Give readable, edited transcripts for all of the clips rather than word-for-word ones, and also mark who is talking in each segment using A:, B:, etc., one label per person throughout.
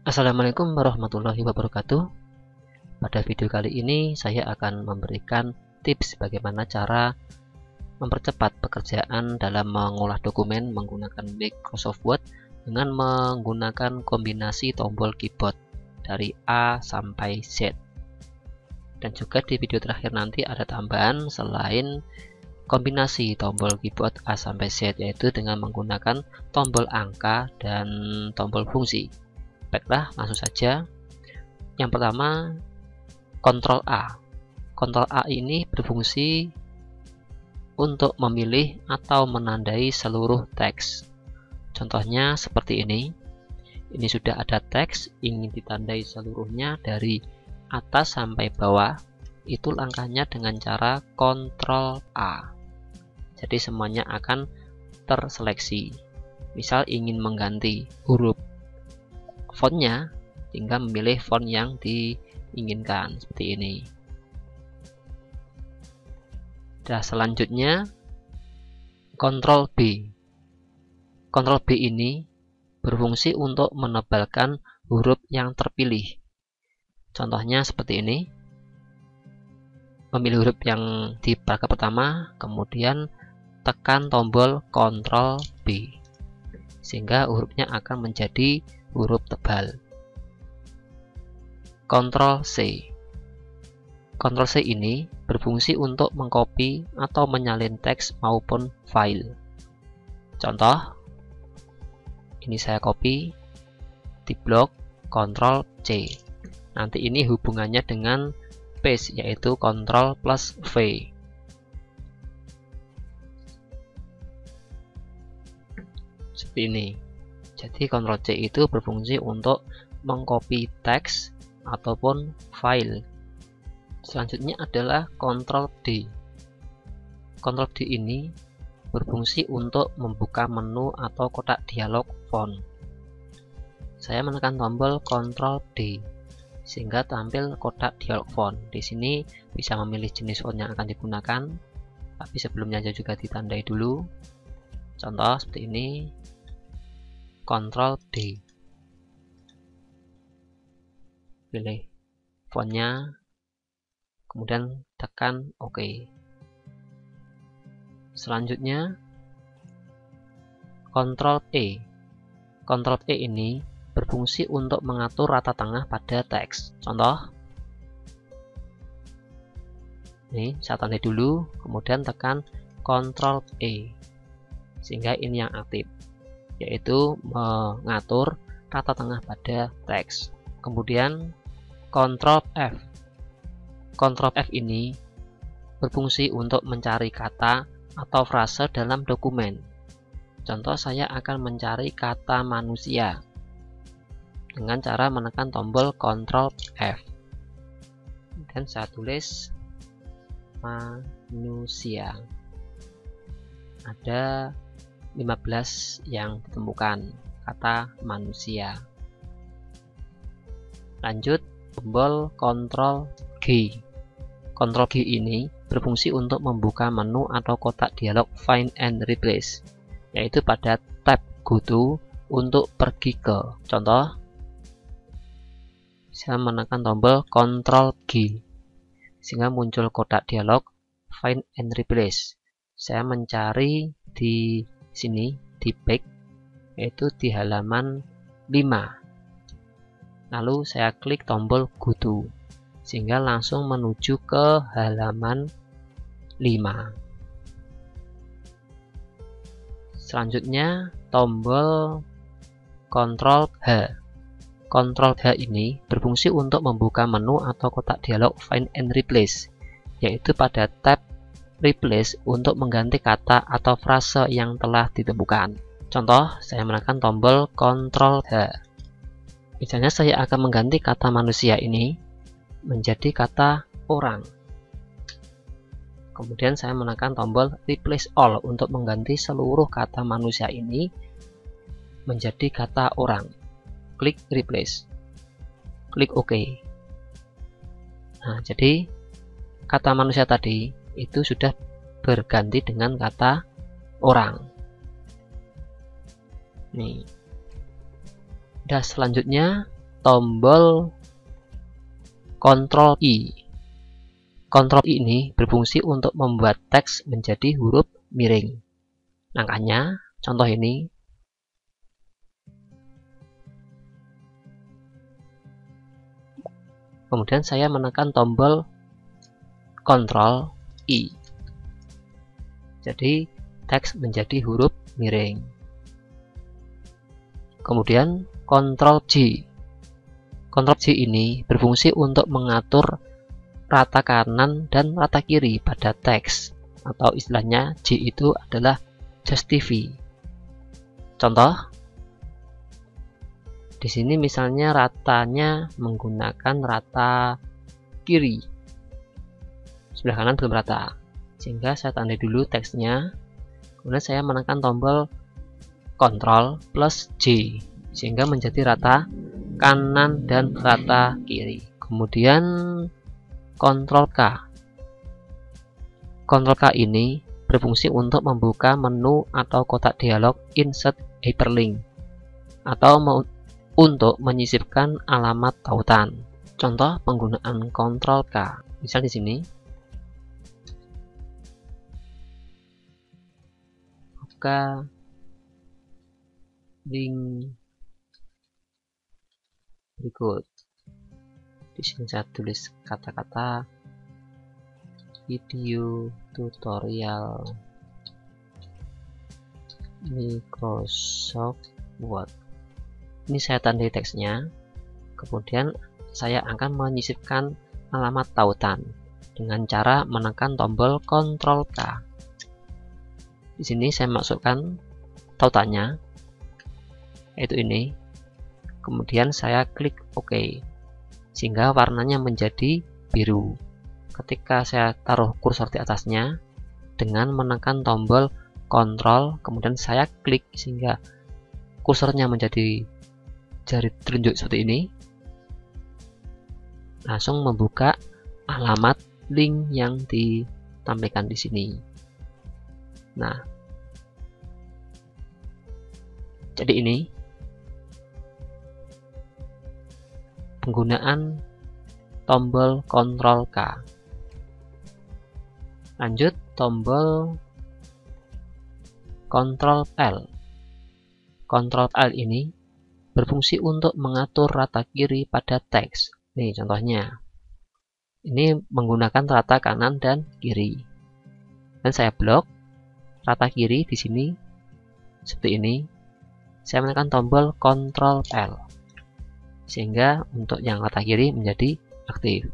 A: Assalamualaikum warahmatullahi wabarakatuh. Pada video kali ini saya akan memberikan tips bagaimana cara mempercepat pekerjaan dalam mengolah dokumen menggunakan Microsoft Word dengan menggunakan kombinasi tombol keyboard dari A sampai Z. Dan juga di video terakhir nanti ada tambahan selain kombinasi tombol keyboard A sampai Z, yaitu dengan menggunakan tombol angka dan tombol fungsi. Baiklah, langsung saja. Yang pertama, Ctrl A. Ctrl A ini berfungsi untuk memilih atau menandai seluruh teks. Contohnya seperti ini. Ini sudah ada teks, ingin ditandai seluruhnya dari atas sampai bawah. Itu langkahnya dengan cara Ctrl A. Jadi semuanya akan terseleksi. Misal ingin mengganti huruf fontnya, tinggal memilih font yang diinginkan seperti ini. Dan selanjutnya Ctrl B. Ctrl B ini berfungsi untuk menebalkan huruf yang terpilih. Contohnya seperti ini. Memilih huruf yang di paragraf pertama, kemudian tekan tombol Ctrl B, sehingga hurufnya akan menjadi huruf tebal. Ctrl C. Ctrl C ini berfungsi untuk mengcopy atau menyalin teks maupun file. Contoh, ini saya copy di blok Ctrl C. Nanti ini hubungannya dengan paste, yaitu Ctrl plus V. Seperti ini. Jadi Ctrl C itu berfungsi untuk mengcopy teks ataupun file. Selanjutnya adalah Ctrl D. Ctrl D ini berfungsi untuk membuka menu atau kotak dialog font. Saya menekan tombol Ctrl D sehingga tampil kotak dialog font. Di sini bisa memilih jenis font yang akan digunakan, tapi sebelumnya juga ditandai dulu. Contoh seperti ini. Ctrl D, pilih fontnya, kemudian tekan OK. Selanjutnya Ctrl E. Ctrl E ini berfungsi untuk mengatur rata tengah pada teks. Contoh, ini saya tandai dulu, kemudian tekan Ctrl E, sehingga ini yang aktif, yaitu mengatur rata tengah pada teks. Kemudian Ctrl F. Ctrl F ini berfungsi untuk mencari kata atau frase dalam dokumen. Contoh, saya akan mencari kata manusia dengan cara menekan tombol Ctrl F. Dan saya tulis manusia. Ada 15 yang ditemukan kata manusia. Lanjut tombol Ctrl G. Ctrl G ini berfungsi untuk membuka menu atau kotak dialog Find and Replace, yaitu pada tab Go To untuk pergi ke. Contoh, saya menekan tombol Ctrl G sehingga muncul kotak dialog Find and Replace. Saya mencari di sini di back, yaitu di halaman 5. Lalu saya klik tombol Go To sehingga langsung menuju ke halaman 5. Selanjutnya tombol Ctrl H. Ctrl H ini berfungsi untuk membuka menu atau kotak dialog Find and Replace, yaitu pada tab Replace untuk mengganti kata atau frase yang telah ditemukan. Contoh, saya menekan tombol Ctrl H. Misalnya saya akan mengganti kata manusia ini menjadi kata orang. Kemudian saya menekan tombol Replace All untuk mengganti seluruh kata manusia ini menjadi kata orang. Klik Replace. Klik OK. Nah, jadi kata manusia tadi itu sudah berganti dengan kata orang. Nih. Dan selanjutnya tombol Ctrl I. Ctrl I ini berfungsi untuk membuat teks menjadi huruf miring. Makanya contoh ini. Kemudian saya menekan tombol Ctrl I. Jadi teks menjadi huruf miring. Kemudian Ctrl J. Ctrl J ini berfungsi untuk mengatur rata kanan dan rata kiri pada teks, atau istilahnya J itu adalah justify. Contoh, di sini misalnya ratanya menggunakan rata kiri, sebelah kanan belum rata, sehingga saya tandai dulu teksnya. Kemudian saya menekan tombol Ctrl plus J sehingga menjadi rata kanan dan rata kiri. Kemudian Ctrl K. Ctrl K ini berfungsi untuk membuka menu atau kotak dialog insert hyperlink atau untuk menyisipkan alamat tautan. Contoh penggunaan Ctrl K. Misal di sini. Buka link berikut. Di sini saya tulis kata-kata video tutorial Microsoft Word. Ini saya tandai teksnya. Kemudian saya akan menyisipkan alamat tautan dengan cara menekan tombol Ctrl K. Di sini saya masukkan tautannya, yaitu ini. Kemudian saya klik OK, sehingga warnanya menjadi biru. Ketika saya taruh kursor di atasnya dengan menekan tombol Ctrl, kemudian saya klik sehingga kursornya menjadi jari telunjuk seperti ini, langsung membuka alamat link yang ditampilkan di sini. Nah, jadi ini penggunaan tombol Ctrl K. Lanjut tombol Ctrl L. Ctrl L ini berfungsi untuk mengatur rata kiri pada teks. Nih contohnya. Ini menggunakan rata kanan dan kiri. Dan saya blok rata kiri di sini seperti ini. Saya menekan tombol Ctrl L. Sehingga untuk yang rata kiri menjadi aktif.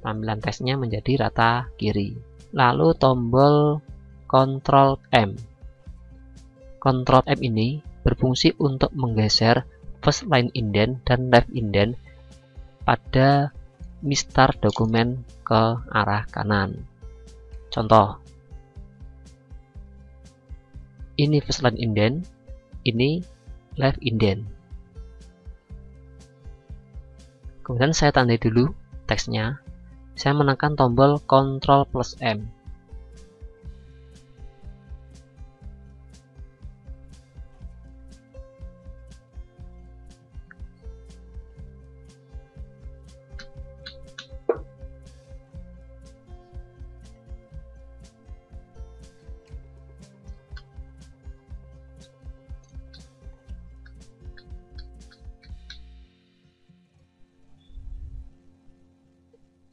A: Tampilan teksnya menjadi rata kiri. Lalu tombol Ctrl M. Ctrl M ini berfungsi untuk menggeser first line indent dan left indent pada mistar dokumen ke arah kanan. Contoh, ini first line indent, ini left indent. Kemudian saya tandai dulu teksnya. Saya menekan tombol Ctrl plus M.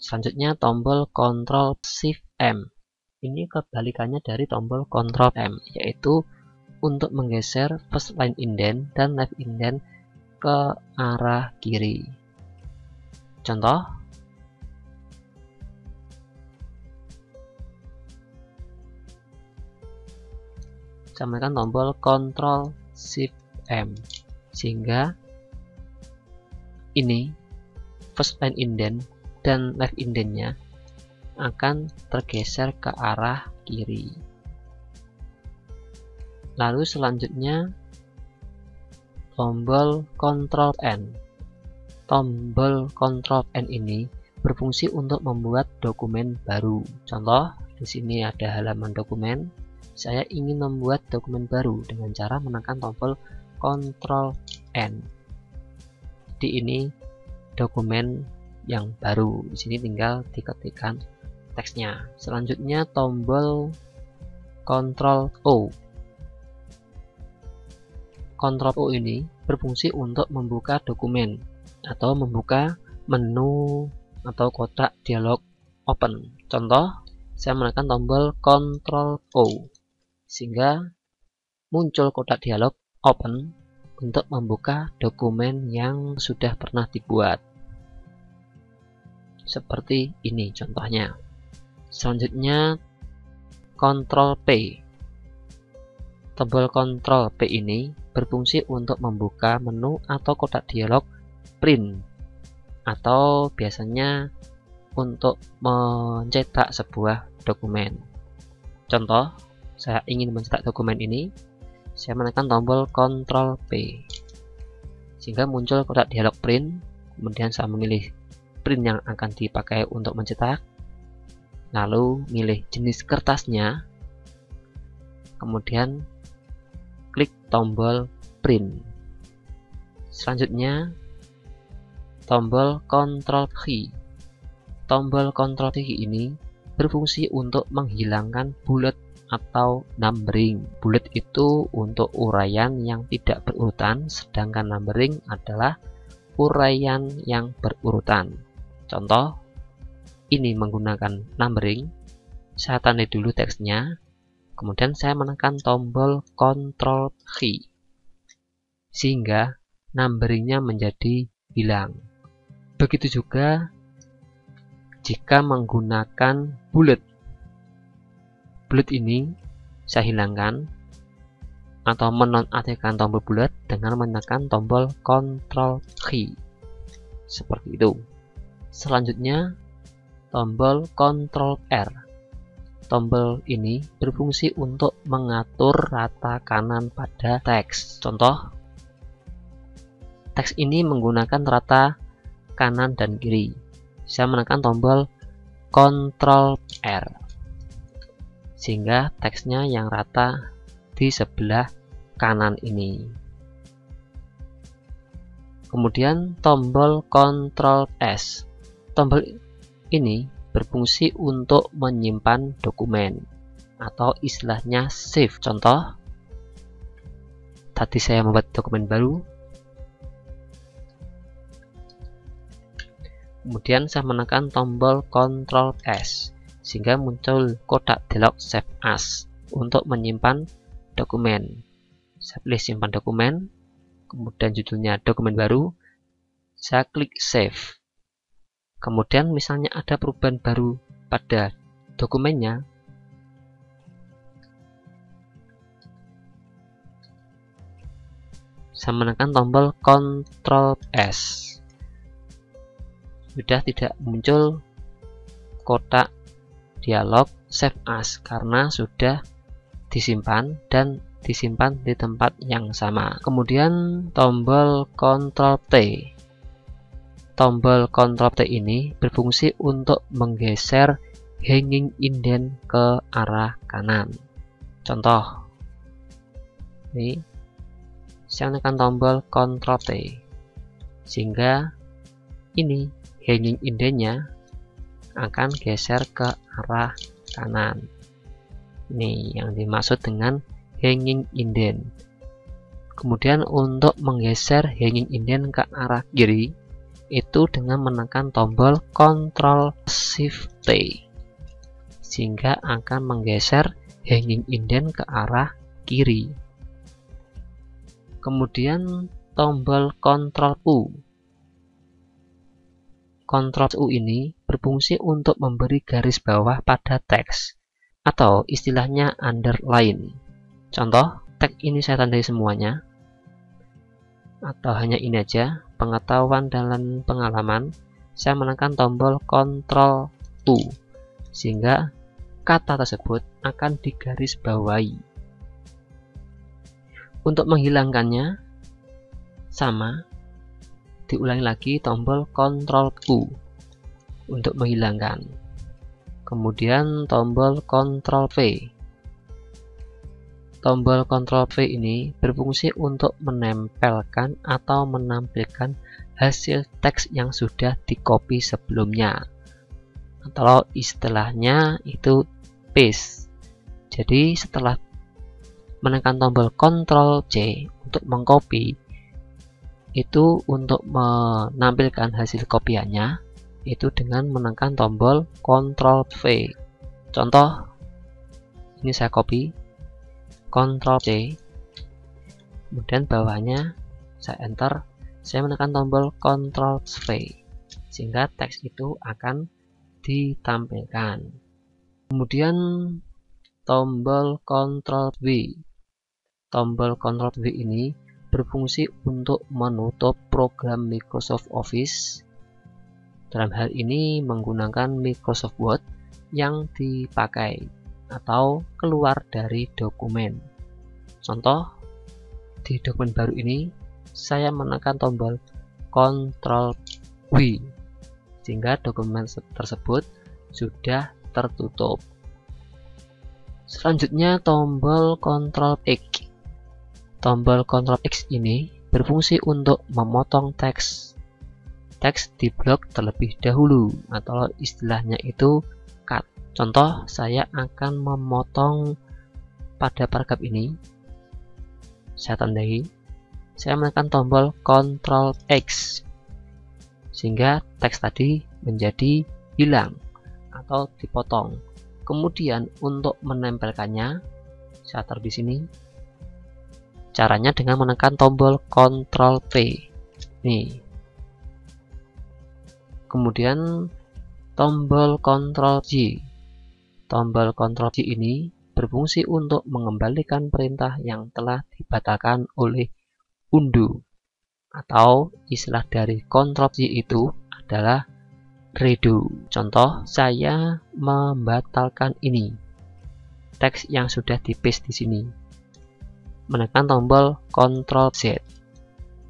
A: Selanjutnya tombol Ctrl Shift M. Ini kebalikannya dari tombol Ctrl M, yaitu untuk menggeser first line indent dan left indent ke arah kiri. Contoh, saya menekan tombol Ctrl Shift M sehingga ini first line indent dan left indentnya akan tergeser ke arah kiri. Lalu selanjutnya tombol Ctrl N. Tombol Ctrl N ini berfungsi untuk membuat dokumen baru. Contoh, di sini ada halaman dokumen. Saya ingin membuat dokumen baru dengan cara menekan tombol Ctrl N. Di ini dokumen yang baru. Di sini tinggal diketikkan teksnya. Selanjutnya tombol Ctrl O. Ctrl O ini berfungsi untuk membuka dokumen atau membuka menu atau kotak dialog open. Contoh, saya menekan tombol Ctrl O sehingga muncul kotak dialog open untuk membuka dokumen yang sudah pernah dibuat. Seperti ini contohnya. Selanjutnya Ctrl P. Tombol Ctrl P ini berfungsi untuk membuka menu atau kotak dialog print, atau biasanya untuk mencetak sebuah dokumen. Contoh, saya ingin mencetak dokumen ini, saya menekan tombol Ctrl P sehingga muncul kotak dialog print. Kemudian saya memilih print yang akan dipakai untuk mencetak, lalu milih jenis kertasnya, kemudian klik tombol print. Selanjutnya tombol Ctrl Q. Tombol Ctrl Q ini berfungsi untuk menghilangkan bullet atau numbering. Bullet itu untuk uraian yang tidak berurutan, sedangkan numbering adalah uraian yang berurutan. Contoh, ini menggunakan numbering. Saya tandai dulu teksnya, kemudian saya menekan tombol Ctrl Q sehingga numberingnya menjadi hilang. Begitu juga jika menggunakan bullet. Bullet ini saya hilangkan atau menonaktifkan tombol bullet dengan menekan tombol Ctrl Q. Seperti itu. Selanjutnya tombol Ctrl R. Tombol ini berfungsi untuk mengatur rata kanan pada teks. Contoh, teks ini menggunakan rata kanan dan kiri. Saya menekan tombol Ctrl R sehingga teksnya yang rata di sebelah kanan ini. Kemudian tombol Ctrl S. Tombol ini berfungsi untuk menyimpan dokumen atau istilahnya save. Contoh, tadi saya membuat dokumen baru, kemudian saya menekan tombol Ctrl S sehingga muncul kotak dialog Save As untuk menyimpan dokumen. Saya pilih simpan dokumen, kemudian judulnya dokumen baru, saya klik save. Kemudian misalnya ada perubahan baru pada dokumennya, saya menekan tombol Ctrl S. Sudah tidak muncul kotak dialog Save As karena sudah disimpan dan disimpan di tempat yang sama. Kemudian tombol Ctrl T. Tombol Ctrl T ini berfungsi untuk menggeser hanging indent ke arah kanan. Contoh, ini saya menekan tombol Ctrl T sehingga ini hanging indentnya akan geser ke arah kanan. Ini yang dimaksud dengan hanging indent. Kemudian untuk menggeser hanging indent ke arah kiri itu dengan menekan tombol Ctrl Shift T sehingga akan menggeser hanging indent ke arah kiri. Kemudian tombol Ctrl U. Ctrl U ini berfungsi untuk memberi garis bawah pada teks atau istilahnya underline. Contoh, teks ini saya tandai semuanya atau hanya ini aja, pengetahuan dan pengalaman. Saya menekan tombol Ctrl U sehingga kata tersebut akan digarisbawahi. Untuk menghilangkannya sama, diulangi lagi tombol Ctrl U untuk menghilangkan. Kemudian tombol Ctrl V. tombol Ctrl V ini berfungsi untuk menempelkan atau menampilkan hasil teks yang sudah di-copy sebelumnya, atau istilahnya itu paste. Jadi setelah menekan tombol Ctrl C untuk mengcopy, itu untuk menampilkan hasil kopiannya itu dengan menekan tombol Ctrl V. Contoh, ini saya copy, Ctrl C, kemudian bawahnya saya enter, saya menekan tombol Ctrl V, sehingga teks itu akan ditampilkan. Kemudian tombol Ctrl V. Tombol Ctrl V ini berfungsi untuk menutup program Microsoft Office. Dalam hal ini menggunakan Microsoft Word yang dipakai atau keluar dari dokumen. Contoh, di dokumen baru ini saya menekan tombol Ctrl V sehingga dokumen tersebut sudah tertutup. Selanjutnya tombol Ctrl X. Tombol Ctrl X ini berfungsi untuk memotong teks di blok terlebih dahulu, atau istilahnya itu cut. Contoh, saya akan memotong pada paragraf ini, saya tandai, saya menekan tombol Ctrl X sehingga teks tadi menjadi hilang atau dipotong. Kemudian untuk menempelkannya, saya taruh di sini. Caranya dengan menekan tombol Ctrl V. Nih. Kemudian tombol Ctrl J. Tombol Ctrl J ini berfungsi untuk mengembalikan perintah yang telah dibatalkan oleh undo, atau istilah dari Ctrl J itu adalah redo. Contoh, saya membatalkan ini, teks yang sudah di paste di sini. Menekan tombol Ctrl Z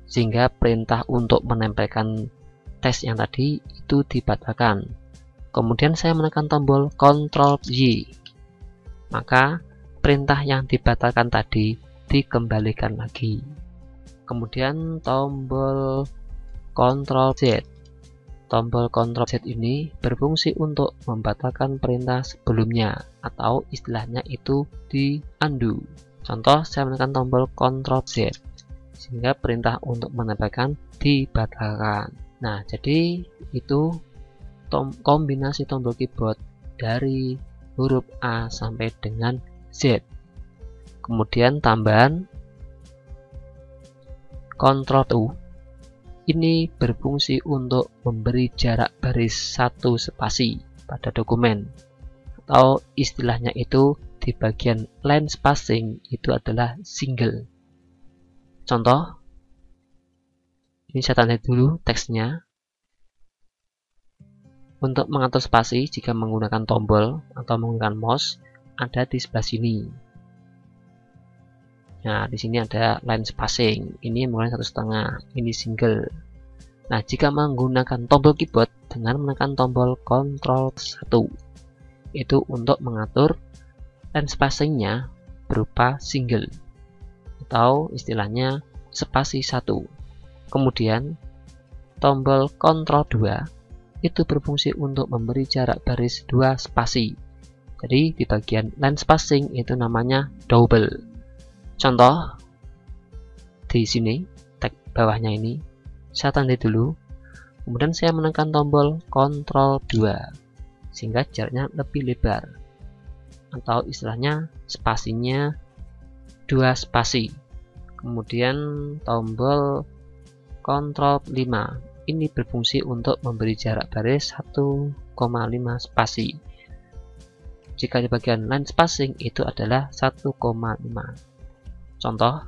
A: sehingga perintah untuk menempelkan teks yang tadi itu dibatalkan. Kemudian saya menekan tombol Ctrl Y, maka perintah yang dibatalkan tadi dikembalikan lagi. Kemudian tombol Ctrl Z. Tombol Ctrl Z ini berfungsi untuk membatalkan perintah sebelumnya, atau istilahnya itu di undo. Contoh, saya menekan tombol Ctrl Z sehingga perintah untuk menempelkan dibatalkan. Nah, jadi itu kombinasi tombol keyboard dari huruf A sampai dengan Z. Kemudian tambahan Ctrl U ini berfungsi untuk memberi jarak baris 1 spasi pada dokumen, atau istilahnya itu di bagian line spacing itu adalah single. Contoh, ini saya tanda dulu teksnya. Untuk mengatur spasi jika menggunakan tombol atau menggunakan mouse ada di sebelah sini. Nah, di sini ada line spacing. Ini menggunakan 1,5, ini single. Nah, jika menggunakan tombol keyboard dengan menekan tombol Ctrl 1, itu untuk mengatur line spacingnya berupa single, atau istilahnya spasi 1. Kemudian tombol Ctrl 2 itu berfungsi untuk memberi jarak baris 2 spasi. Jadi di bagian line spacing itu namanya double. Contoh, di sini tag bawahnya ini saya tandai dulu, kemudian saya menekan tombol Ctrl 2 sehingga jaraknya lebih lebar, atau istilahnya spasinya 2 spasi. Kemudian tombol Ctrl 5 ini berfungsi untuk memberi jarak baris 1,5 spasi. Jika di bagian line spacing itu adalah 1,5. Contoh,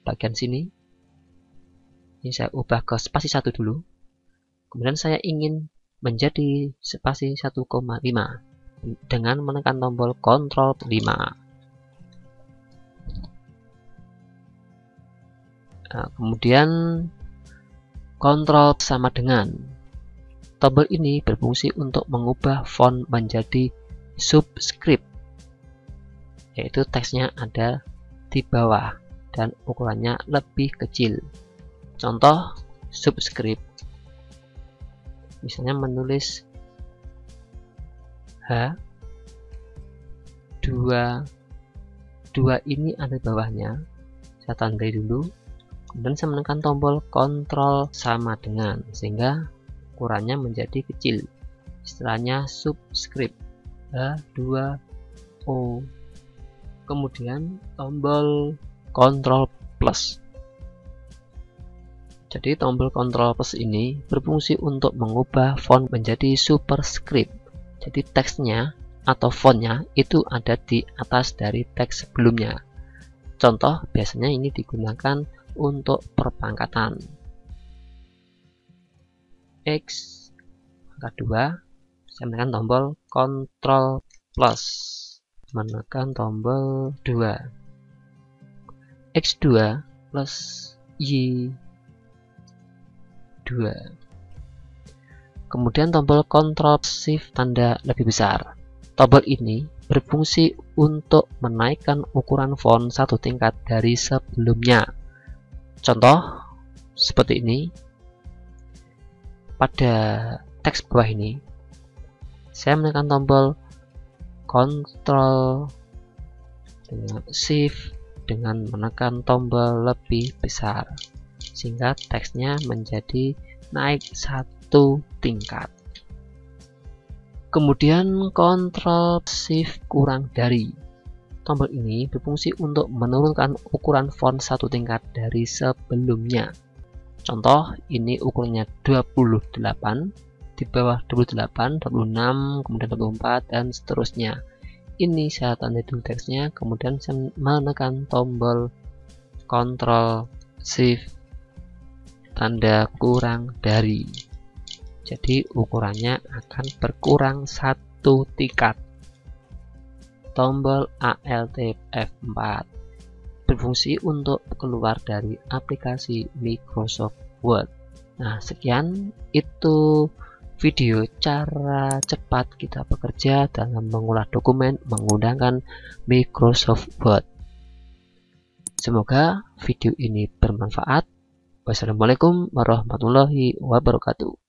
A: bagian sini ini saya ubah ke spasi 1 dulu. Kemudian saya ingin menjadi spasi 1,5 dengan menekan tombol Ctrl 5. Nah, kemudian Ctrl sama dengan. Tombol ini berfungsi untuk mengubah font menjadi subscript. yaitu teksnya ada di bawah dan ukurannya lebih kecil. Contoh subscribe, misalnya menulis H2 ini ada di bawahnya, saya tandai dulu, kemudian saya menekan tombol Ctrl sama dengan, sehingga ukurannya menjadi kecil, istilahnya subscribe H2O. Kemudian tombol Ctrl plus. Jadi tombol Ctrl plus ini berfungsi untuk mengubah font menjadi superscript. Jadi teksnya atau fontnya itu ada di atas dari teks sebelumnya. Contoh biasanya ini digunakan untuk perpangkatan. X angka 2, saya menekan tombol Ctrl plus, menekan tombol 2, X2 plus Y2. Kemudian tombol Ctrl Shift tanda lebih besar. Tombol ini berfungsi untuk menaikkan ukuran font satu tingkat dari sebelumnya. Contoh seperti ini. Pada teks bawah ini, saya menekan tombol Ctrl dengan Shift dengan menekan tombol lebih besar, sehingga teksnya menjadi naik satu tingkat. Kemudian Ctrl Shift kurang dari. Tombol ini berfungsi untuk menurunkan ukuran font satu tingkat dari sebelumnya. Contoh, ini ukurannya 28, di bawah 28, 26, kemudian 24, dan seterusnya. Ini saya tanda dulu teksnya, kemudian saya menekan tombol Ctrl Shift tanda kurang dari. Jadi ukurannya akan berkurang satu tingkat. Tombol Alt F4 berfungsi untuk keluar dari aplikasi Microsoft Word. Nah, sekian itu video cara cepat kita bekerja dalam mengolah dokumen menggunakan Microsoft Word. Semoga video ini bermanfaat. Wassalamualaikum warahmatullahi wabarakatuh.